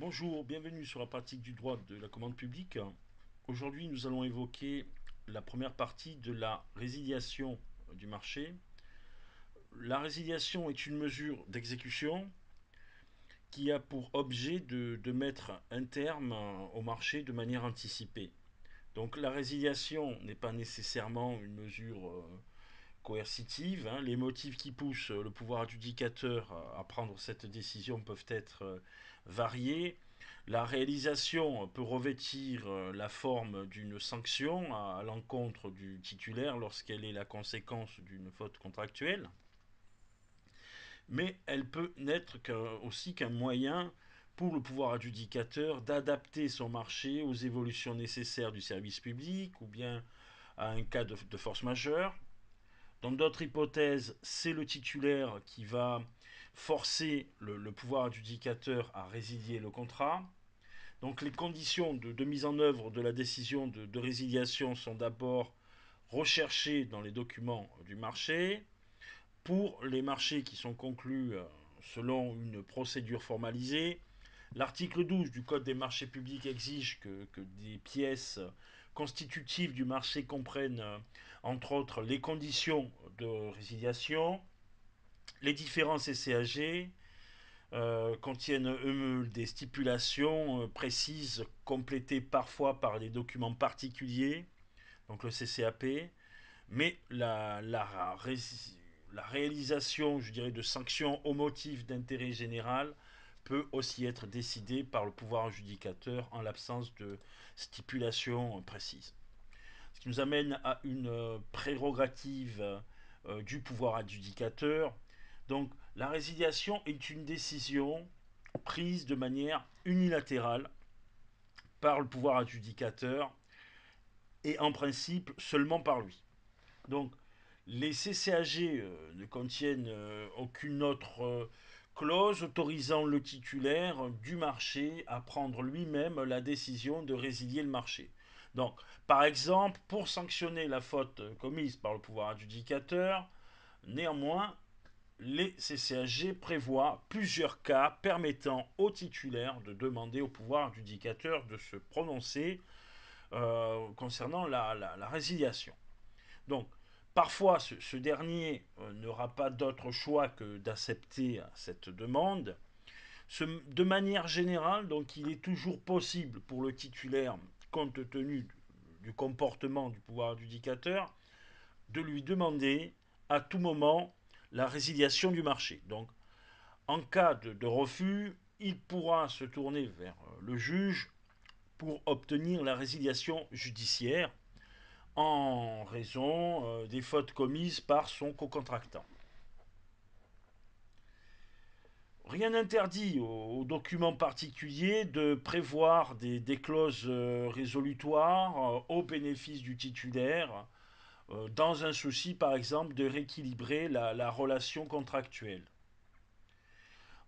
Bonjour, bienvenue sur la pratique du droit de la commande publique. Aujourd'hui, nous allons évoquer la première partie de la résiliation du marché. La résiliation est une mesure d'exécution qui a pour objet de mettre un terme au marché de manière anticipée. Donc la résiliation n'est pas nécessairement une mesure coercitive, hein. Les motifs qui poussent le pouvoir adjudicateur à prendre cette décision peuvent être variés. La réalisation peut revêtir la forme d'une sanction à l'encontre du titulaire lorsqu'elle est la conséquence d'une faute contractuelle, mais elle peut n'être aussi qu'un moyen pour le pouvoir adjudicateur d'adapter son marché aux évolutions nécessaires du service public ou bien à un cas de force majeure. Dans d'autres hypothèses, c'est le titulaire qui va forcer le pouvoir adjudicateur à résilier le contrat. Donc les conditions de mise en œuvre de la décision de résiliation sont d'abord recherchées dans les documents du marché. Pour les marchés qui sont conclus selon une procédure formalisée, l'article 12 du Code des marchés publics exige que des pièces constitutives du marché comprennent, entre autres, les conditions de résiliation. Les différents CCAG contiennent eux des stipulations précises, complétées parfois par des documents particuliers, donc le CCAP, mais la réalisation, je dirais, de sanctions au motif d'intérêt général peut aussi être décidée par le pouvoir adjudicateur en l'absence de stipulation précise. Ce qui nous amène à une prérogative du pouvoir adjudicateur. Donc la résiliation est une décision prise de manière unilatérale par le pouvoir adjudicateur et en principe seulement par lui. Donc les CCAG ne contiennent aucune autre clause autorisant le titulaire du marché à prendre lui-même la décision de résilier le marché. Donc, par exemple, pour sanctionner la faute commise par le pouvoir adjudicateur, néanmoins, les CCAG prévoient plusieurs cas permettant au titulaire de demander au pouvoir adjudicateur de se prononcer concernant la résiliation. Donc, parfois, ce dernier n'aura pas d'autre choix que d'accepter cette demande. De manière générale, donc, il est toujours possible pour le titulaire, compte tenu du comportement du pouvoir adjudicateur, de lui demander à tout moment la résiliation du marché. Donc, en cas de refus, il pourra se tourner vers le juge pour obtenir la résiliation judiciaire en raison des fautes commises par son co-contractant. Rien n'interdit aux documents particuliers de prévoir des clauses résolutoires au bénéfice du titulaire, dans un souci par exemple de rééquilibrer la relation contractuelle.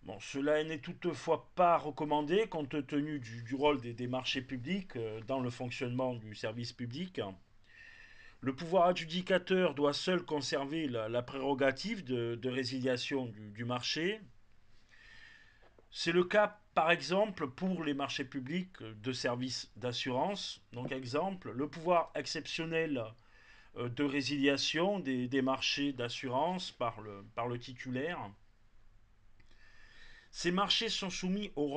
Bon, cela n'est toutefois pas recommandé compte tenu du rôle des marchés publics dans le fonctionnement du service public. Le pouvoir adjudicateur doit seul conserver la prérogative de résiliation du marché. C'est le cas, par exemple, pour les marchés publics de services d'assurance. Donc, exemple, le pouvoir exceptionnel de résiliation des marchés d'assurance par le titulaire. Ces marchés sont soumis aux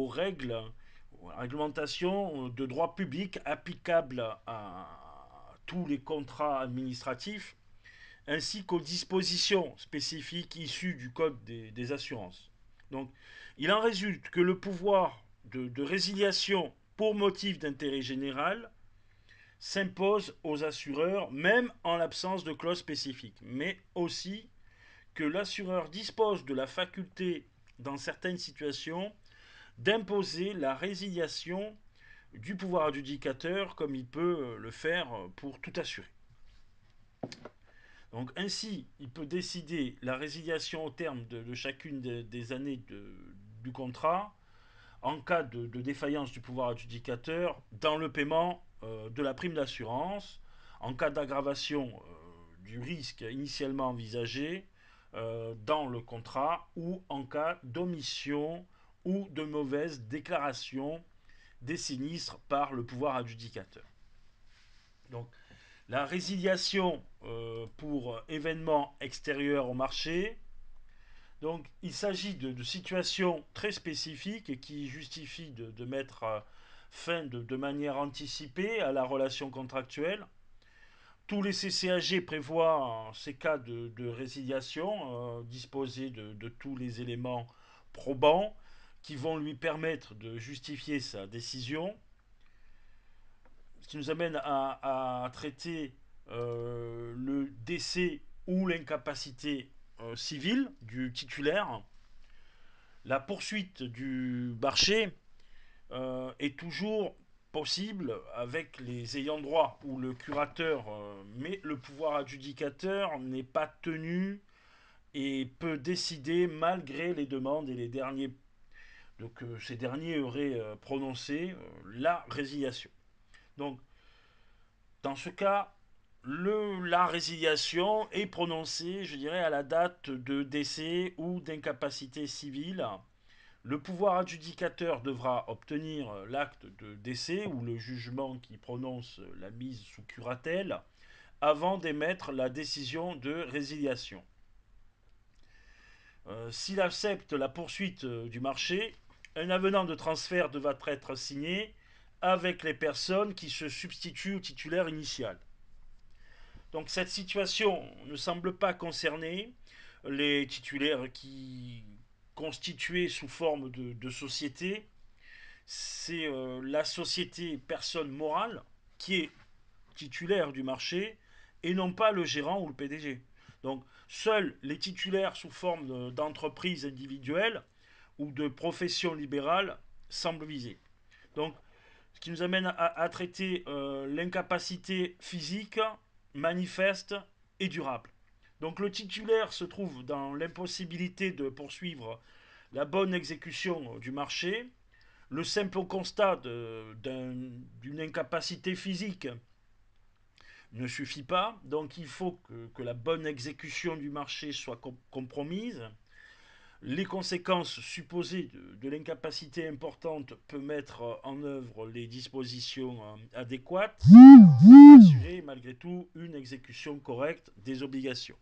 règles, aux réglementations de droit public applicables à tous les contrats administratifs ainsi qu'aux dispositions spécifiques issues du Code des assurances. Donc, il en résulte que le pouvoir de résiliation pour motif d'intérêt général s'impose aux assureurs, même en l'absence de clause spécifique, mais aussi que l'assureur dispose de la faculté, dans certaines situations, d'imposer la résiliation du pouvoir adjudicateur comme il peut le faire pour tout assuré. Donc ainsi, il peut décider la résiliation au terme de chacune des années du contrat en cas de défaillance du pouvoir adjudicateur dans le paiement de la prime d'assurance, en cas d'aggravation du risque initialement envisagé dans le contrat ou en cas d'omission ou de mauvaise déclaration des sinistres par le pouvoir adjudicateur. Donc la résiliation pour événements extérieurs au marché. Donc il s'agit de situations très spécifiques qui justifient de mettre fin de manière anticipée à la relation contractuelle. Tous les CCAG prévoient ces cas de résiliation, disposer de tous les éléments probants qui vont lui permettre de justifier sa décision. Ce qui nous amène à traiter le décès ou l'incapacité civile du titulaire. La poursuite du marché est toujours possible avec les ayants droit ou le curateur, mais le pouvoir adjudicateur n'est pas tenu et peut décider malgré les demandes et les derniers. Donc ces derniers auraient prononcé la résiliation. Donc dans ce cas, la résiliation est prononcée, je dirais, à la date de décès ou d'incapacité civile. Le pouvoir adjudicateur devra obtenir l'acte de décès ou le jugement qui prononce la mise sous curatelle avant d'émettre la décision de résiliation. S'il accepte la poursuite du marché, un avenant de transfert devra être signé avec les personnes qui se substituent au titulaire initial. Donc cette situation ne semble pas concerner les titulaires qui constitués sous forme de société. C'est la société personne morale qui est titulaire du marché et non pas le gérant ou le PDG. Donc seuls les titulaires sous forme d'entreprise individuelle ou de profession libérale semblent visés. Donc ce qui nous amène à traiter l'incapacité physique, manifeste et durable. Donc le titulaire se trouve dans l'impossibilité de poursuivre la bonne exécution du marché. Le simple constat d'une incapacité physique ne suffit pas, donc il faut que la bonne exécution du marché soit compromise. Les conséquences supposées de l'incapacité importante peuvent mettre en œuvre les dispositions adéquates pour assurer malgré tout une exécution correcte des obligations.